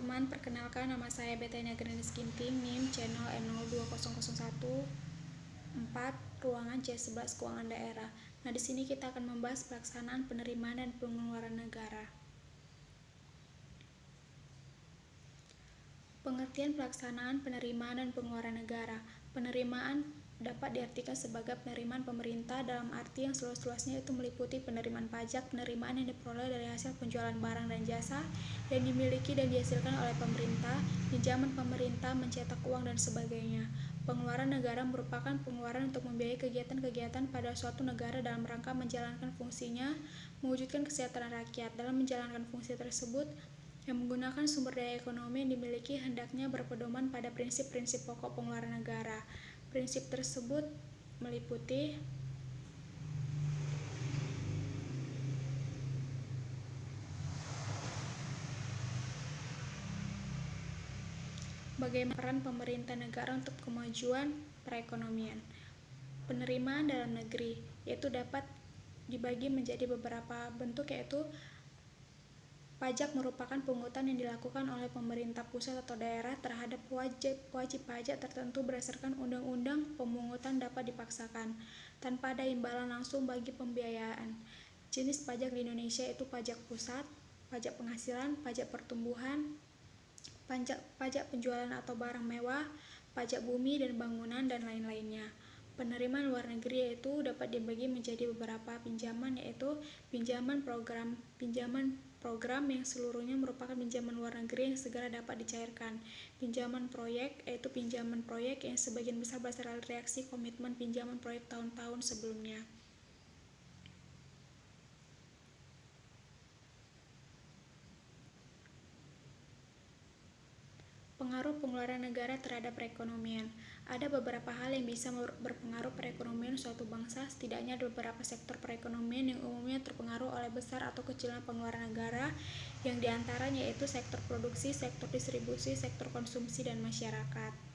teman-teman, perkenalkan nama saya Betania Granis Ginting, NIM channel N0200014, ruangan C11 keuangan daerah. Nah, di sini kita akan membahas pelaksanaan penerimaan dan pengeluaran negara. Pengertian pelaksanaan penerimaan dan pengeluaran negara. Penerimaan dapat diartikan sebagai penerimaan pemerintah dalam arti yang seluas-luasnya, itu meliputi penerimaan pajak, penerimaan yang diperoleh dari hasil penjualan barang dan jasa yang dimiliki dan dihasilkan oleh pemerintah, pinjaman pemerintah, mencetak uang, dan sebagainya. Pengeluaran negara merupakan pengeluaran untuk membiayai kegiatan-kegiatan pada suatu negara dalam rangka menjalankan fungsinya, mewujudkan kesejahteraan rakyat. Dalam menjalankan fungsi tersebut, yang menggunakan sumber daya ekonomi yang dimiliki hendaknya berpedoman pada prinsip-prinsip pokok pengeluaran negara. Prinsip tersebut meliputi bagaimana peran pemerintah negara untuk kemajuan perekonomian. Penerimaan dalam negeri, yaitu dapat dibagi menjadi beberapa bentuk, yaitu pajak merupakan pungutan yang dilakukan oleh pemerintah pusat atau daerah terhadap wajib pajak tertentu berdasarkan undang-undang. Pemungutan dapat dipaksakan tanpa ada imbalan langsung bagi pembiayaan. Jenis pajak di Indonesia itu pajak pusat, pajak penghasilan, pajak pertumbuhan, pajak penjualan atau barang mewah, pajak bumi dan bangunan, dan lain-lainnya. Penerimaan luar negeri yaitu dapat dibagi menjadi beberapa pinjaman, yaitu pinjaman program yang seluruhnya merupakan pinjaman luar negeri yang segera dapat dicairkan. Pinjaman proyek yaitu pinjaman proyek yang sebagian besar berasal dari reaksi komitmen pinjaman proyek tahun-tahun sebelumnya. Pengaruh pengeluaran negara terhadap perekonomian. Ada beberapa hal yang bisa berpengaruh perekonomian suatu bangsa. Setidaknya ada beberapa sektor perekonomian yang umumnya terpengaruh oleh besar atau kecilnya pengeluaran negara, yang diantaranya yaitu sektor produksi, sektor distribusi, sektor konsumsi, dan masyarakat.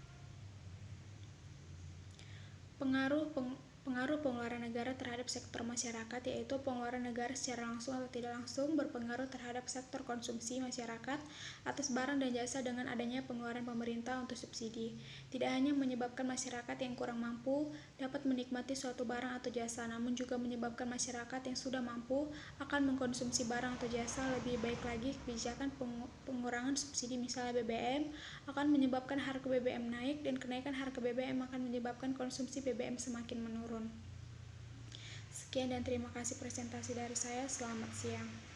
Pengaruh pengeluaran negara terhadap sektor masyarakat, yaitu pengeluaran negara secara langsung atau tidak langsung berpengaruh terhadap sektor konsumsi masyarakat atas barang dan jasa dengan adanya pengeluaran pemerintah untuk subsidi. Tidak hanya menyebabkan masyarakat yang kurang mampu dapat menikmati suatu barang atau jasa, namun juga menyebabkan masyarakat yang sudah mampu akan mengkonsumsi barang atau jasa. Lebih baik lagi, kebijakan pengurangan subsidi misalnya BBM akan menyebabkan harga BBM naik, dan kenaikan harga BBM akan menyebabkan konsumsi BBM semakin menurun. Sekian dan terima kasih presentasi dari saya. Selamat siang.